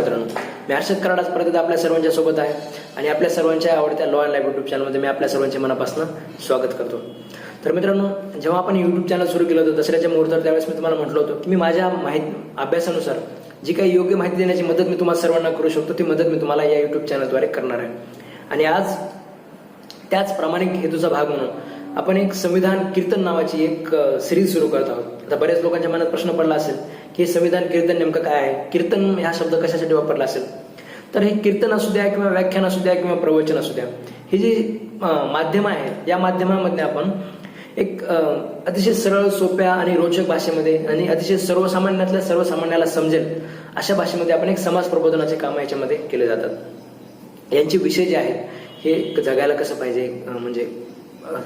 मित्रांनो, मी हर्षद कराड आज परत आपल्या सर्वांच्या सोबत आहे आणि आपल्या सर्वांच्या आवडत्या लॉ अँड लाईफ युट्यूब चॅनलमध्ये मी आपल्या सर्वांचे मनापासून स्वागत करतो. तर मित्रांनो, जेव्हा आपण युट्यूब चॅनल सुरू केलं होतं दसऱ्याच्या मुहूर्तावर, त्यावेळेस मी तुम्हाला म्हटलं होतं की मी माझ्या अभ्यासानुसार जी काही योग्य माहिती देण्याची मदत मी तुम्हाला सर्वांना करू शकतो ती मदत मी तुम्हाला या युट्यूब चॅनलद्वारे करणार आहे. आणि आज त्याच प्रामाणिक हेतूचा भाग म्हणून आपण एक संविधान कीर्तन नावाची एक सिरीज सुरू करत आहोत. आता बऱ्याच लोकांच्या मनात प्रश्न पडला असेल की संविधान कीर्तन नेमकं काय आहे, कीर्तन हा शब्द कशासाठी वापरला असेल. तर हे कीर्तन असू द्या किंवा व्याख्यान असू द्या किंवा प्रवचन असू द्या, ही जी माध्यम आहे या माध्यमामध्ये आपण एक अतिशय सरळ, सोप्या आणि रोचक भाषेमध्ये आणि अतिशय सर्वसामान्यातल्या सर्वसामान्याला समजेल अशा भाषेमध्ये आपण एक समाज प्रबोधनाचे काम याच्यामध्ये केले जातात. यांचे विषय जे आहेत हे जगायला कसं पाहिजे, म्हणजे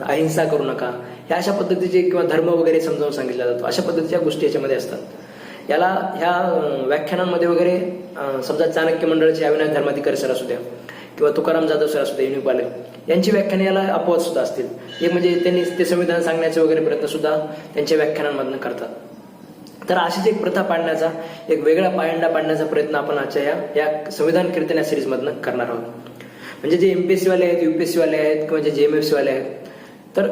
अहिंसा करू नका, ह्या अशा पद्धतीचे किंवा धर्म वगैरे समजावून सांगितला जातो, अशा पद्धतीच्या गोष्टी याच्यामध्ये असतात. याला ह्या व्याख्यानांमध्ये वगैरे समजा चाणक्य मंडळाचे अविनाश धर्माधिकारी सर असू द्या किंवा तुकाराम जाधव सर असू द्या, युनिकवाले, यांची व्याख्याने याला अपवाद सुद्धा असतील. एक म्हणजे त्यांनी ते संविधान सांगण्याचे वगैरे प्रयत्न सुद्धा त्यांच्या व्याख्यानांमधून करतात. तर अशीच एक प्रथा पाडण्याचा, एक वेगळा पायंडा पाडण्याचा प्रयत्न आपण आजच्या या संविधान कीर्तन या सिरीजमधनं करणार आहोत. म्हणजे जे MPSC वाले आहेत, UPSC वाले आहेत किंवा जे JMFC वाले आहेत, तर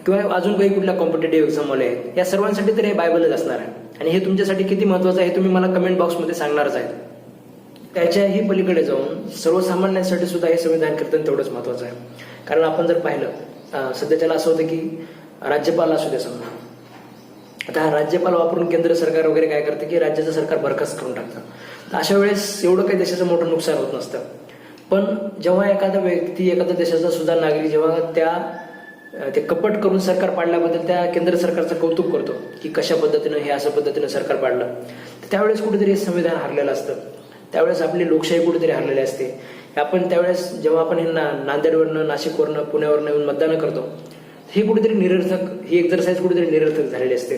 किंवा अजून काही कुठल्या कॉम्पिटेटिव्ह एक्झाम वाले आहेत, या सर्वांसाठी तर हे बायबलच असणार आहे. आणि हे तुमच्यासाठी किती महत्वाचं आहे हे तुम्ही मला कमेंट बॉक्समध्ये सांगणारच आहे. त्याच्याही पलीकडे जाऊन सर्वसामान्यांसाठी सुद्धा हे संविधान कीर्तन तेवढंच महत्वाचं आहे. कारण आपण जर पाहिलं सध्याच्याला असं होतं की राज्यपाल असू दे समजा, आता हा राज्यपाल वापरून केंद्र सरकार वगैरे काय करते की राज्याचं सरकार बरखास्त करून टाकतं. तर अशा वेळेस एवढं काही देशाचं मोठं नुकसान होत नसतं. पण जेव्हा एखादा व्यक्ती, एखाद्या देशाचा सुद्धा नागरिक जेव्हा ते कपट करून सरकार पाडल्याबद्दल त्या केंद्र सरकारचं कौतुक करतो की कशा पद्धतीनं हे असं पद्धतीनं सरकार पाडलं, तर त्यावेळेस कुठेतरी संविधान हरलेलं असतं. त्यावेळेस आपली लोकशाही कुठेतरी हरलेली असते. आपण त्यावेळेस जेव्हा आपण हे नांदेडवरनं, नाशिकवरनं, पुण्यावरनं येऊन मतदान करतो, हे कुठेतरी निरर्थक, ही एक्झरसाइज कुठेतरी निरर्थक झालेली असते.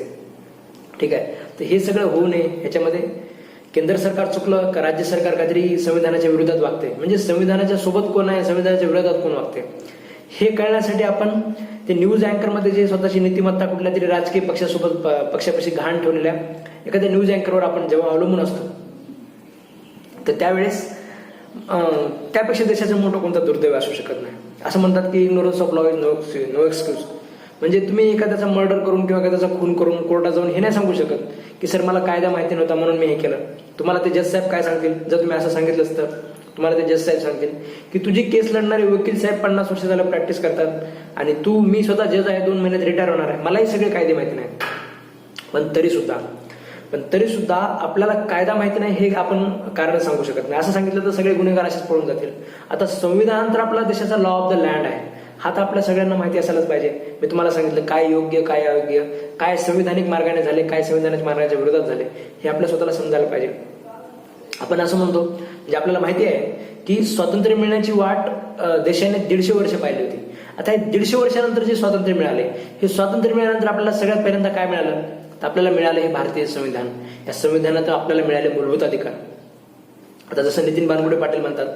ठीक आहे. तर हे सगळं होऊ नये ह्याच्यामध्ये केंद्र सरकार चुकलं का राज्य सरकार काहीतरी संविधानाच्या विरोधात वागते, म्हणजे संविधानाच्या सोबत कोण आहे, संविधानाच्या विरोधात कोण वागते, हे कळण्यासाठी आपण ते न्यूज अँकरमध्ये जे स्वतःची नीतिमत्ता कुठल्या तरी राजकीय पक्षासोबत पक्षापाशी घाण ठेवलेल्या एखाद्या न्यूज अँकरवर आपण जेव्हा अवलंबून असतो, तर त्यावेळेस त्यापेक्षा देशाचं मोठं कोणतं दुर्दैव असू शकत नाही. असं म्हणतात की ignorance of law is no excuse. म्हणजे तुम्ही एखाद्याचा मर्डर करून किंवा एखाद्याचा खून करून कोर्टात जाऊन हे नाही सांगू शकत की सर मला कायदा माहिती नव्हता म्हणून मी हे केलं. तुम्हाला ते जज साहेब काय सांगतील, जर तुम्ही असं सांगितलं असतं, तुम्हाला ते जज साहेब सांगतील की तुझी केस लढणारे वकील साहेब 50 वर्ष झालं प्रॅक्टिस करतात आणि मी स्वतः जज आहे, 2 महिन्यात रिटायर होणार आहे, मलाही सगळे कायदे माहिती नाही. पण तरी सुद्धा आपल्याला कायदा माहिती नाही हे आपण कारण सांगू शकत नाही. असं सांगितलं तर सगळे गुन्हेगार असेच पळून जातील. आता संविधान तर आपला देशाचा लॉ ऑफ द लँड आहे, हा तर आपल्या सगळ्यांना माहिती असायलाच पाहिजे. मी तुम्हाला सांगितलं काय योग्य, काय अयोग्य, काय संविधानिक मार्गाने झाले, काय संविधानिक मार्गाच्या विरोधात झाले, हे आपल्या स्वतःला समजायला पाहिजे. आपण असं म्हणतो, म्हणजे आपल्याला माहिती आहे की स्वातंत्र्य मिळण्याची वाट देशाने 150 वर्ष पाहिली होती. आता हे 150 वर्षानंतर जे स्वातंत्र्य मिळाले, हे स्वातंत्र्य मिळाल्यानंतर आपल्याला सगळ्यात पहिल्यांदा काय मिळालं, तर आपल्याला मिळालं हे भारतीय संविधान. या संविधानात आपल्याला मिळाले मूलभूत अधिकार. आता जसं नितीन बानगुडे पाटील म्हणतात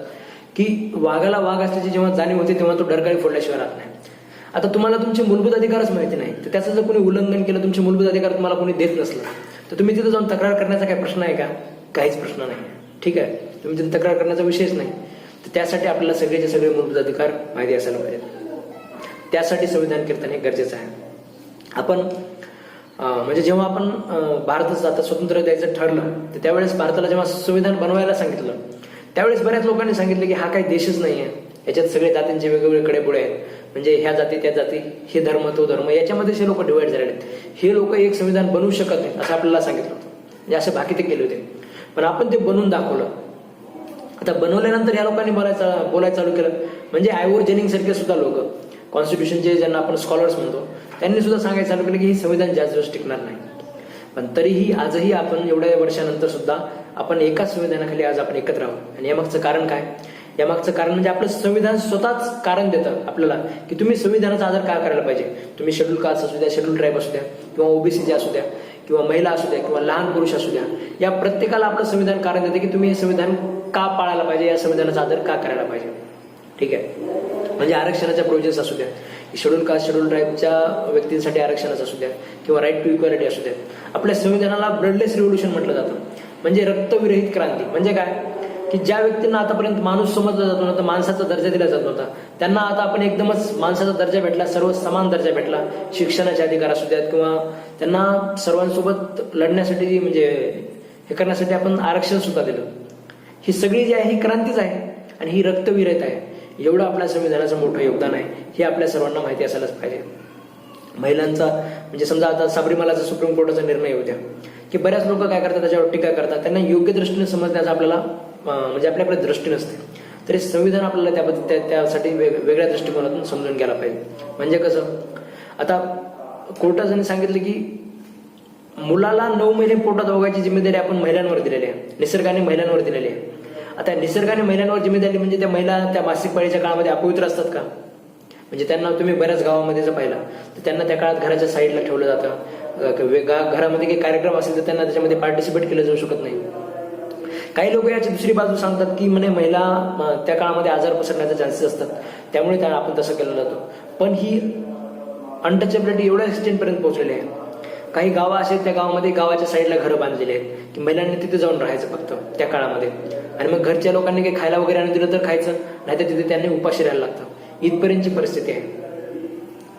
की वाघाला वाघ असल्याची जेव्हा जाणीव होते तेव्हा तो डरकाळी फोडल्याशिवाय राहत नाही. आता तुम्हाला तुमचे मूलभूत अधिकारच माहिती नाही, तर त्याचं जर कोणी उल्लंघन केलं, तुमचे मूलभूत अधिकार तुम्हाला कोणी देत नसलं, तर तुम्ही तिथे जाऊन तक्रार करण्याचा काही प्रश्न आहे का? काहीच प्रश्न नाही. ठीक आहे, तुम्ही तिथे तक्रार करण्याचा विषयच नाही. तर त्यासाठी आपल्याला सगळेचे सगळे मूलभूत अधिकार माहिती असायला पाहिजे. त्यासाठी संविधान कीर्तन हे गरजेचं आहे. आपण म्हणजे जेव्हा आपण भारताचं आता स्वतंत्र द्यायचं ठरलं, तर त्यावेळेस भारताला जेव्हा संविधान बनवायला सांगितलं, त्यावेळेस बऱ्याच लोकांनी सांगितलं की हा काही देशच नाही आहे, याच्यात सगळे जातींचे वेगवेगळे कडेपुढे आहेत, म्हणजे ह्या जाती त्या जाती, हे धर्म तो धर्म, याच्यामध्ये हे लोक डिवाइड झालेले आहेत, हे लोक एक संविधान बनवू शकत नाहीत असं आपल्याला सांगितलं होतं. म्हणजे असे बाकी ते केले होते. पण आपण ते बनवून दाखवलं. आता बनवल्यानंतर या लोकांनी बोलायचं चालू केलं. म्हणजे आयवोर जेनिंग सारखे सुद्धा लोक, कॉन्स्टिट्यूशनचे ज्यांना आपण स्कॉलर्स म्हणतो, त्यांनी सुद्धा सांगायचं चालू केलं की ही संविधान जास्त दिवस टिकणार नाही. पण तरीही आजही आपण एवढ्या वर्षानंतर सुद्धा आपण एकाच संविधानाखाली आज आपण एकत्र आहोत. आणि यामागचं कारण काय? यामागचं कारण म्हणजे आपलं संविधान स्वतःच कारण देतं आपल्याला की तुम्ही संविधानाचा आदर काय करायला पाहिजे. तुम्ही शेड्यूल कास्ट असू द्या, शेड्यूल ट्राईब असू द्या, किंवा OBC असू द्या, किंवा महिला असू द्या, किंवा लहान पुरुष असू द्या, या प्रत्येकाला आपलं संविधान कारण देते की तुम्ही हे संविधान का पाळायला पाहिजे, या संविधानाचा आदर का करायला पाहिजे. ठीक आहे. म्हणजे आरक्षणाच्या प्रोविजन्स असू द्या, शेड्यूल कास्ट, शेड्यूल ट्राईबच्या व्यक्तींसाठी आरक्षणाचं असू द्या, किंवा राईट टू इक्वॅलिटी असू द्या. आपल्या संविधानाला ब्लडलेस रिव्होल्युशन म्हटलं जातं. म्हणजे रक्तविरहित क्रांती. म्हणजे काय की ज्या व्यक्तींना आतापर्यंत माणूस समजला जात नव्हता, माणसाचा दर्जा दिला जात नव्हता, त्यांना आता आपण एकदमच माणसाचा दर्जा भेटला, सर्व समान दर्जा भेटला. शिक्षणाचे अधिकार असू द्यात किंवा त्यांना सर्वांसोबत लढण्यासाठी म्हणजे हे करण्यासाठी आपण आरक्षण सुद्धा दिलं. ही सगळी जी आहे ही क्रांतीच आहे आणि ही रक्तविरहित आहे. एवढं आपल्या संविधानाचं मोठं योगदान आहे हे आपल्या सर्वांना माहिती असायलाच पाहिजे. महिलांचा म्हणजे समजा आता सबरीमालाचा सुप्रीम कोर्टाचा निर्णय होत्या की बऱ्याच लोक काय करतात, त्याच्यावर टीका करतात, त्यांना योग्य दृष्टीने समजण्याचा आपल्याला म्हणजे आपल्याकडे दृष्टी नसते. तरी संविधान आपल्याला त्यासाठी वेगळ्या दृष्टिकोनातून समजून घ्यायला पाहिजे. म्हणजे कसं, आता कोर्टाने सांगितलं की मुलाला 9 महिने पोटात ओघायची जिम्मेदारी आपण महिलांवर दिलेली आहे, निसर्गाने महिलांवर दिलेली आहे. आता निसर्गाने महिलांवर जिम्मेदारी म्हणजे त्या महिला त्या मासिक पाळीच्या काळामध्ये अपवित्र असतात का? म्हणजे त्यांना तुम्ही बऱ्याच गावामध्ये जर पाहिला तर त्यांना त्या काळात घराच्या साईडला ठेवलं जातं. घरामध्ये काही कार्यक्रम असेल तर त्यांना त्याच्यामध्ये पार्टिसिपेट केलं जाऊ शकत नाही. काही लोक याची दुसरी बाजू सांगतात की म्हणे महिला त्या काळामध्ये आजार पसरण्याचे चान्सेस असतात, त्यामुळे आपण तसं केलं जातो. पण ही अनटचेबिलिटी एवढ्या एक्सटेंटपर्यंत पोहोचलेली आहे. काही गावं असे त्या गावामध्ये गावाच्या साईडला घरं बांधलेली आहेत की महिलांनी तिथे जाऊन राहायचं फक्त त्या काळामध्ये, आणि मग घरच्या लोकांनी काही खायला वगैरे आणून दिलं तर खायचं, नाहीतर तिथे त्यांनी उपाशी राहायला लागतं. इथपर्यंतची परिस्थिती आहे.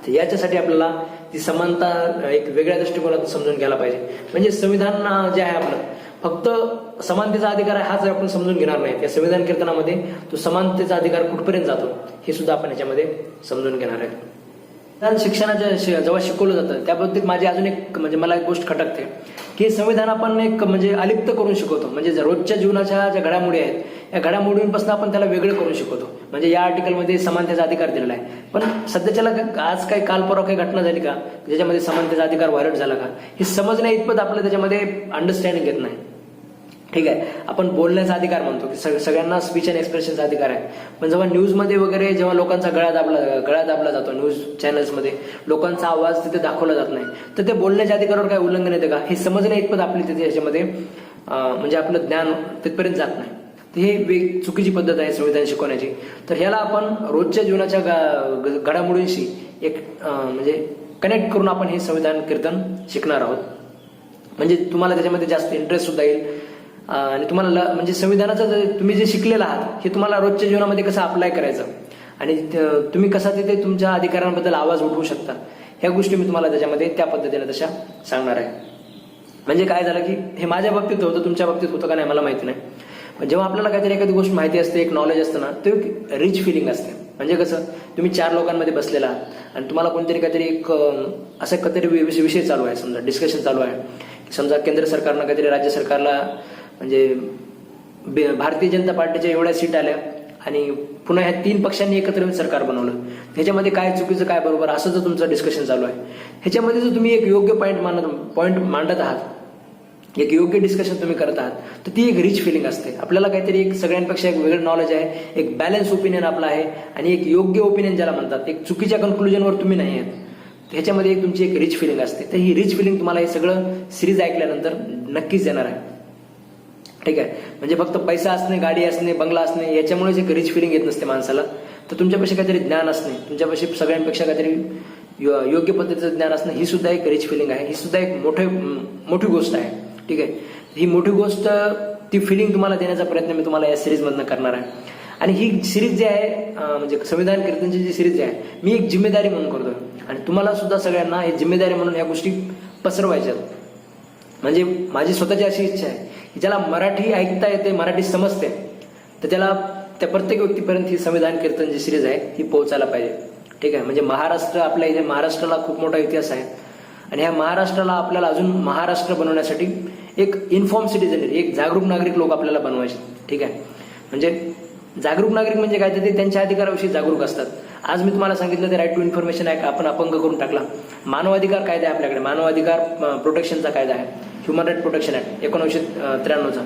तर याच्यासाठी आपल्याला ती समानता एक वेगळ्या दृष्टिकोनातून समजून घ्यायला पाहिजे. म्हणजे संविधान जे आहे आपलं फक्त समानतेचा अधिकार आहे हाच आपण समजून घेणार नाही. या संविधान कीर्तनामध्ये तो समानतेचा अधिकार कुठपर्यंत जातो हे सुद्धा आपण याच्यामध्ये समजून घेणार आहे. शिक्षणाच्या जेव्हा शिकवलं जातं त्या बाबतीत माझी अजून एक म्हणजे मला एक गोष्ट खटकते की संविधान आपण एक म्हणजे अलिप्त करून शिकवतो. म्हणजे रोजच्या जीवनाच्या ज्या घडामोडी आहेत या घडामोडींपासून आपण त्याला वेगळं करून शिकवतो. म्हणजे या आर्टिकलमध्ये समानतेचा अधिकार दिलेला आहे, पण सध्याच्याला आज काही काल परवा काही घटना झाली का ज्याच्यामध्ये समानतेचा अधिकार व्हायलेट झाला का हे समजण्या इतपत आपलं त्याच्यामध्ये अंडरस्टँडिंग येत नाही. ठीक आहे, आपण बोलण्याचा अधिकार म्हणतो की सगळ्यांना स्पीच अँड एक्सप्रेशनचा अधिकार आहे, पण जेव्हा न्यूजमध्ये वगैरे जेव्हा लोकांचा गळा दाबला जातो, न्यूज चॅनल्समध्ये लोकांचा आवाज तिथे दाखवला जात नाही, तर ते बोलण्याच्या अधिकारावर काय उल्लंघन येतं का हे समजण्या इतपत आपली तिथे याच्यामध्ये म्हणजे आपलं ज्ञान तिथपर्यंत जात नाही. तर हे चुकीची पद्धत आहे संविधान शिकवण्याची. तर ह्याला आपण रोजच्या जीवनाच्या घडामोडींशी एक म्हणजे कनेक्ट करून आपण हे संविधान कीर्तन शिकणार आहोत. म्हणजे तुम्हाला त्याच्यामध्ये जास्त इंटरेस्ट सुद्धा येईल आणि तुम्हाला म्हणजे संविधानाचं तुम्ही जे शिकलेलं आहात हे तुम्हाला रोजच्या जीवनामध्ये कसं अप्लाय करायचं आणि तुम्ही कसा तिथे तुमच्या अधिकारांबद्दल आवाज उठवू शकता ह्या गोष्टी मी तुम्हाला त्याच्यामध्ये त्या पद्धतीने तशा सांगणार आहे. म्हणजे काय झालं की हे माझ्या बाबतीत होतं, तुमच्या बाबतीत होतं का नाही मला माहिती नाही. पण जेव्हा आपल्याला काहीतरी एखादी गोष्ट माहिती असते, एक नॉलेज असतं ना, ते एक रिच फिलिंग असते. म्हणजे कसं, तुम्ही 4 लोकांमध्ये बसलेला आहात आणि तुम्हाला कोणतरी काहीतरी एक असं काहीतरी विषय चालू आहे, समजा डिस्कशन चालू आहे. समजा केंद्र सरकारनं काहीतरी राज्य सरकारला म्हणजे भारतीय जनता पार्टीच्या एवढ्या सीट आल्या आणि पुन्हा ह्या 3 पक्षांनी एकत्र येऊन सरकार बनवलं, ह्याच्यामध्ये काय चुकीचं काय बरोबर असं जर तुमचं डिस्कशन चालू आहे, ह्याच्यामध्ये जर तुम्ही एक योग्य पॉईंट मांडत आहात, एक योग्य डिस्कशन तुम्ही करत आहात, तर ती एक रिच फिलिंग असते. आपल्याला काहीतरी एक सगळ्यांपेक्षा एक वेगळं नॉलेज आहे, एक बॅलन्स ओपिनियन आपला आहे आणि एक योग्य ओपिनियन ज्याला म्हणतात, एक चुकीच्या कन्क्लुजनवर तुम्ही नाही आहेत, ह्याच्यामध्ये एक तुमची एक रिच फिलिंग असते. तर ही रिच फिलिंग तुम्हाला हे सगळं सिरीज ऐकल्यानंतर नक्कीच येणार आहे. ठीक आहे, म्हणजे फक्त पैसा असणे, गाडी असणे, बंगला असणे याच्यामुळेच एक रिच फिलिंग येत नसते माणसाला. तर तुमच्यापेक्षा काहीतरी ज्ञान असणे, तुमच्यापाशी सगळ्यांपेक्षा काहीतरी योग्य पद्धतीचं ज्ञान असणं ही सुद्धा एक रिच फिलिंग आहे, ही सुद्धा एक मोठी गोष्ट आहे. ठीक आहे, ही मोठी गोष्ट ती फिलिंग तुम्हाला देण्याचा प्रयत्न मी तुम्हाला या सिरीजमधनं करणार आहे. आणि ही सिरीज जी आहे म्हणजे संविधान कीर्तनची जी सिरीज आहे मी एक जिम्मेदारी म्हणून करतोय आणि तुम्हाला सुद्धा सगळ्यांना ही जिम्मेदारी म्हणून या गोष्टी पसरवायच्या. म्हणजे माझी स्वतःची अशी इच्छा आहे की ज्याला मराठी ऐकता येते, मराठी समजते, तर त्याला त्या प्रत्येक व्यक्तीपर्यंत ही संविधान कीर्तन जी सिरीज आहे ही पोहोचायला पाहिजे. ठीक आहे, म्हणजे महाराष्ट्र आपल्या इथे महाराष्ट्राला खूप मोठा इतिहास आहे आणि ह्या महाराष्ट्राला आपल्याला अजून महाराष्ट्र बनवण्यासाठी एक इन्फॉर्म सिटीजन, एक जागरूक नागरिक लोक आपल्याला बनवायचे. ठीक आहे, म्हणजे जागरूक नागरिक म्हणजे काय, ते त्यांच्या अधिकाराविषयी जागरूक असतात. आज मी तुम्हाला सांगितलं ते राईट टू इन्फॉर्मेशन ऍक्ट आपण अपंग करून टाकला. मानवाधिकार कायदा आहे आपल्याकडे, मानवाधिकार प्रोटेक्शनचा कायदा आहे, ह्युमन राईट प्रोटेक्शन ऍक्ट 1993चा,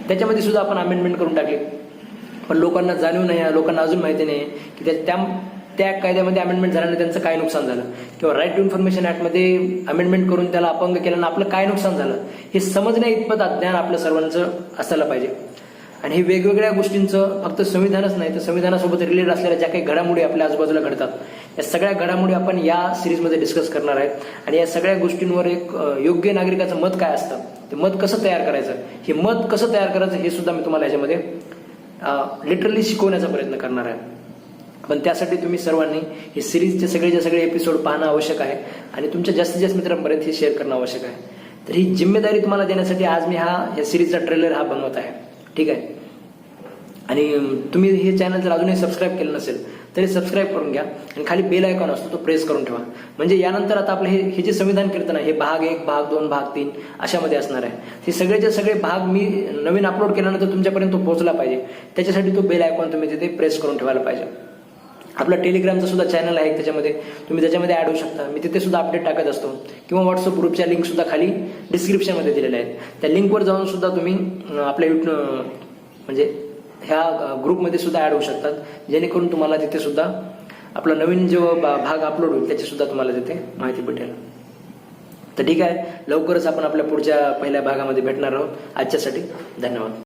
त्याच्यामध्ये सुद्धा आपण अमेंडमेंट करून टाकली. पण लोकांना जाणीव नाही, लोकांना अजून माहिती नाही की त्या कायद्यामध्ये अमेंडमेंट झाल्याने त्यांचं काय नुकसान झालं, किंवा राईट टू इन्फॉर्मेशन ऍक्टमध्ये अमेंडमेंट करून त्याला अपंग केल्यानं आपलं काय नुकसान झालं हे समजण्या इतपत अज्ञान आपलं सर्वांचं असायला पाहिजे. आणि हे वेगवेगळ्या गोष्टींचं फक्त संविधानच नाही तर संविधानासोबत रिलेटेड असलेल्या ज्या काही घडामोडी आपल्या आजूबाजूला घडतात या सगळ्या घडामोडी आपण या सिरीजमध्ये डिस्कस करणार आहेत. आणि या सगळ्या गोष्टींवर एक योग्य नागरिकाचं मत काय असतं, ते मत कसं तयार करायचं, हे मत कसं तयार करायचं हे सुद्धा मी तुम्हाला याच्यामध्ये लिटरली शिकवण्याचा प्रयत्न करणार आहे. पण त्यासाठी तुम्ही सर्वांनी हे सिरीजचे सगळे एपिसोड पाहणं आवश्यक आहे आणि तुमच्या जास्तीत जास्त मित्रांपर्यंत हे शेअर करणं आवश्यक आहे. तर ही जिम्मेदारी तुम्हाला देण्यासाठी आज मी या सिरीजचा ट्रेलर हा बनवत आहे. ठीक आहे. आणि तुम्ही हे चॅनल जर अजूनही सबस्क्राईब केलं नसेल तरी सबस्क्राईब करून घ्या आणि खाली बेल आयकॉन असतो तो प्रेस करून ठेवा. म्हणजे यानंतर आता आपलं हे जे संविधान कीर्तन आहे हे भाग 1, भाग 2, भाग 3 अशामध्ये असणार आहे. हे सगळेचे सगळे भाग मी नवीन अपलोड केल्यानंतर तुमच्यापर्यंत तो पोहोचला पाहिजे. त्याच्यासाठी तो बेल आयकॉन तुम्ही तिथे प्रेस करून ठेवायला पाहिजे. आपला टेलिग्रामचा सुद्धा चॅनल आहे, त्याच्यामध्ये ऍड होऊ शकता. मी तिथे सुद्धा अपडेट टाकत असतो किंवा व्हॉट्सअप ग्रुपच्या लिंक सुद्धा खाली डिस्क्रिप्शनमध्ये दिलेल्या आहेत. त्या लिंकवर जाऊन सुद्धा तुम्ही आपल्या म्हणजे ह्या ग्रुपमध्ये सुद्धा ऍड होऊ शकतात, जेणेकरून तुम्हाला तिथे सुद्धा आपला नवीन जो भाग अपलोड होईल त्याची सुद्धा तुम्हाला तिथे माहिती भेटेल. तर ठीक आहे, लवकरच आपण आपल्या पुढच्या पहिल्या भागामध्ये भेटणार आहोत. आजच्यासाठी धन्यवाद.